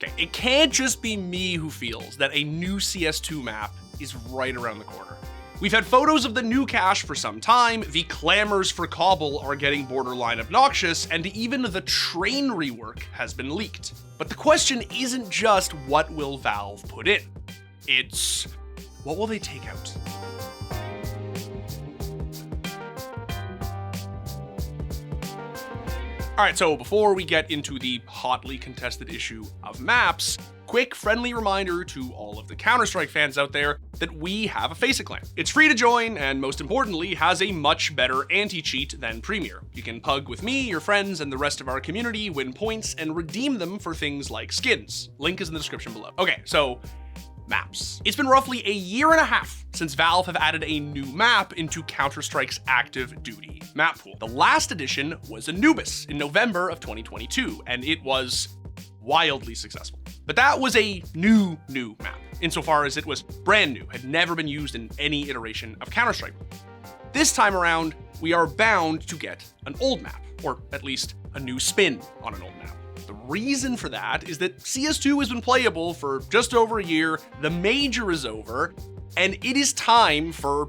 Okay, it can't just be me who feels that a new CS2 map is right around the corner. We've had photos of the new cache for some time, the clamors for Cobble are getting borderline obnoxious, and even the train rework has been leaked. But the question isn't just what will Valve put in, it's what will they take out? Alright, so before we get into the hotly contested issue of maps, quick friendly reminder to all of the Counter-Strike fans out there that we have a FACEIT clan. It's free to join, and most importantly, has a much better anti-cheat than Premier. You can pug with me, your friends, and the rest of our community, win points, and redeem them for things like skins. Link is in the description below. Okay, so maps. It's been roughly a year and a half since Valve have added a new map into Counter-Strike's active duty map pool. The last edition was Anubis in November of 2022, and it was wildly successful. But that was a new map, insofar as it was brand new, had never been used in any iteration of Counter-Strike. This time around, we are bound to get an old map, or at least a new spin on an old map. The reason for that is that CS2 has been playable for just over a year, the major is over, and it is time for,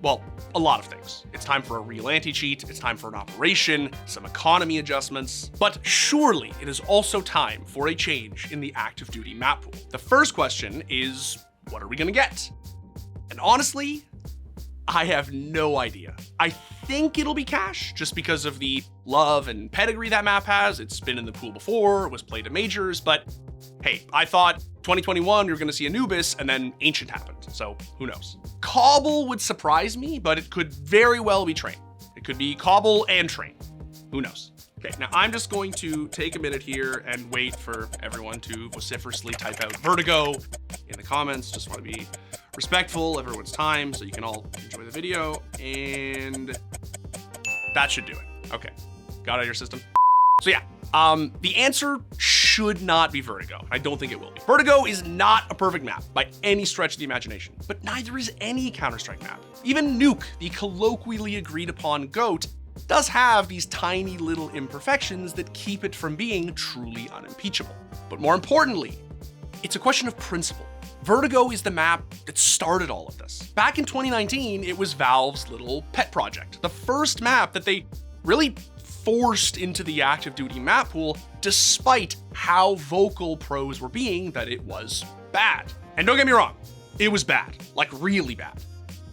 well, a lot of things. It's time for a real anti-cheat, it's time for an operation, some economy adjustments, but surely it is also time for a change in the active duty map pool. The first question is, what are we gonna get? And honestly, I have no idea. I think it'll be cash, just because of the love and pedigree that map has. It's been in the pool before, it was played at majors, but hey, I thought 2021 we were gonna see Anubis, and then Ancient happened, so who knows. Cobble would surprise me, but it could very well be Train. It could be Cobble and Train, who knows. Okay, now I'm just going to take a minute here and wait for everyone to vociferously type out Vertigo in the comments. Just want to be respectful of everyone's time so you can all enjoy the video, and that should do it. Okay, got it out of your system. So yeah, the answer should not be Vertigo. I don't think it will be. Vertigo is not a perfect map by any stretch of the imagination, but neither is any Counter-Strike map. Even Nuke, the colloquially agreed upon GOAT, does have these tiny little imperfections that keep it from being truly unimpeachable. But more importantly, it's a question of principle. Vertigo is the map that started all of this. Back in 2019, it was Valve's little pet project, the first map that they really forced into the active duty map pool, despite how vocal pros were being that it was bad. And don't get me wrong, it was bad, like really bad.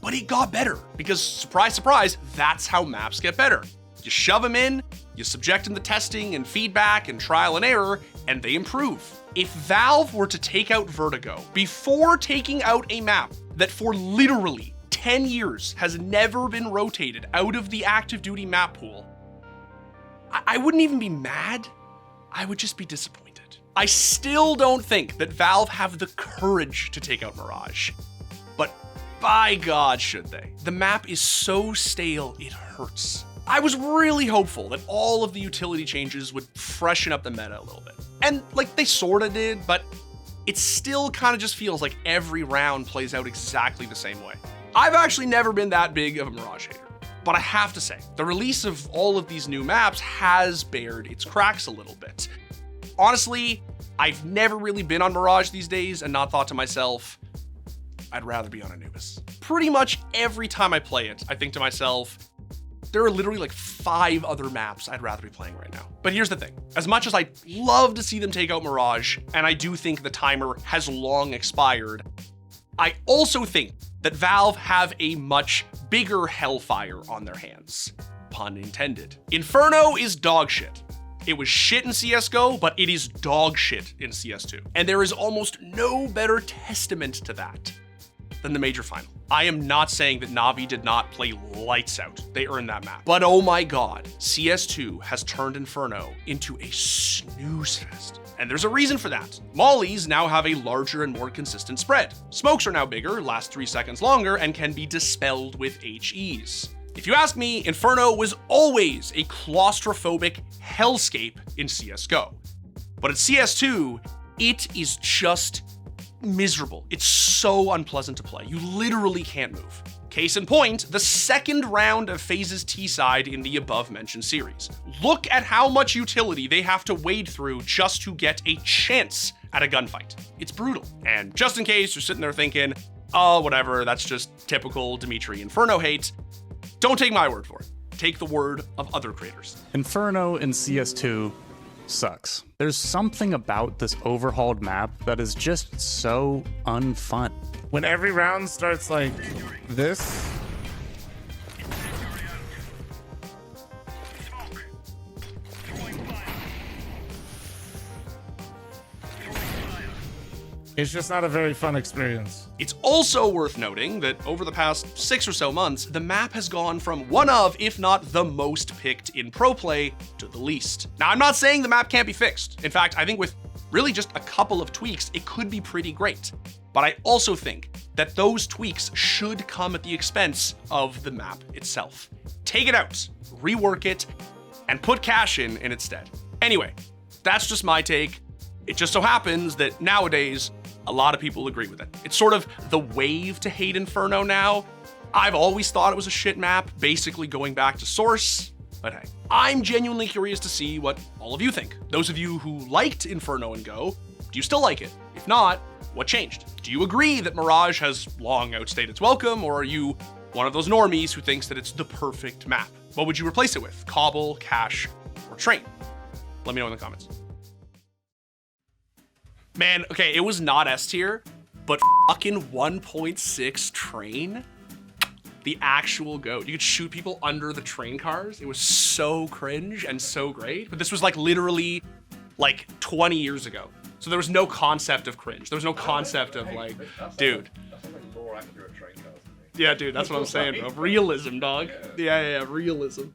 But it got better, because surprise, surprise, that's how maps get better. You shove them in, you subject them to testing and feedback and trial and error, and they improve. If Valve were to take out Vertigo before taking out a map that for literally 10 years has never been rotated out of the active duty map pool, I wouldn't even be mad, I would just be disappointed. I still don't think that Valve have the courage to take out Mirage, but by God, should they. The map is so stale, it hurts. I was really hopeful that all of the utility changes would freshen up the meta a little bit. And like they sorta did, but it still kind of just feels like every round plays out exactly the same way. I've actually never been that big of a Mirage hater, but I have to say, the release of all of these new maps has bared its cracks a little bit. Honestly, I've never really been on Mirage these days and not thought to myself, I'd rather be on Anubis. Pretty much every time I play it, I think to myself, there are literally like 5 other maps I'd rather be playing right now. But here's the thing, as much as I'd love to see them take out Mirage, and I do think the timer has long expired, I also think that Valve have a much bigger hellfire on their hands. Pun intended. Inferno is dog shit. It was shit in CSGO, but it is dog shit in CS2. And there is almost no better testament to that than the major final. I am not saying that Na'Vi did not play lights out. They earned that map. But oh my God, CS2 has turned Inferno into a snooze fest. And there's a reason for that. Mollies now have a larger and more consistent spread. Smokes are now bigger, last 3 seconds longer, and can be dispelled with HEs. If you ask me, Inferno was always a claustrophobic hellscape in CSGO. But at CS2, it is just miserable. It's so unpleasant to play. You literally can't move. Case in point, the second round of FaZe's T-side in the above-mentioned series. Look at how much utility they have to wade through just to get a chance at a gunfight. It's brutal. And just in case you're sitting there thinking, oh, whatever, that's just typical Dimitri Inferno hate, don't take my word for it. Take the word of other creators. Inferno in CS2 sucks. There's something about this overhauled map that is just so unfun. When every round starts like this, it's just not a very fun experience. It's also worth noting that over the past 6 or so months, the map has gone from one of, if not the most picked in pro play, to the least. Now, I'm not saying the map can't be fixed. In fact, I think with really just a couple of tweaks, it could be pretty great. But I also think that those tweaks should come at the expense of the map itself. Take it out, rework it, and put cash in its stead. Anyway, that's just my take. It just so happens that nowadays, a lot of people agree with it. It's sort of the wave to hate Inferno now. I've always thought it was a shit map, basically going back to source, but hey. I'm genuinely curious to see what all of you think. Those of you who liked Inferno and Go, do you still like it? If not, what changed? Do you agree that Mirage has long outstayed its welcome, or are you one of those normies who thinks that it's the perfect map? What would you replace it with? Cobble, Cache, or Train? Let me know in the comments. Man, okay, it was not S tier, but fucking 1.6 Train? The actual GOAT. You could shoot people under the train cars. It was so cringe and so great. But this was like literally like 20 years ago. So there was no concept of cringe. There was no concept of like, dude. That's like more accurate train cars. Yeah, dude, that's what I'm saying, bro. Realism, dog. Yeah, realism.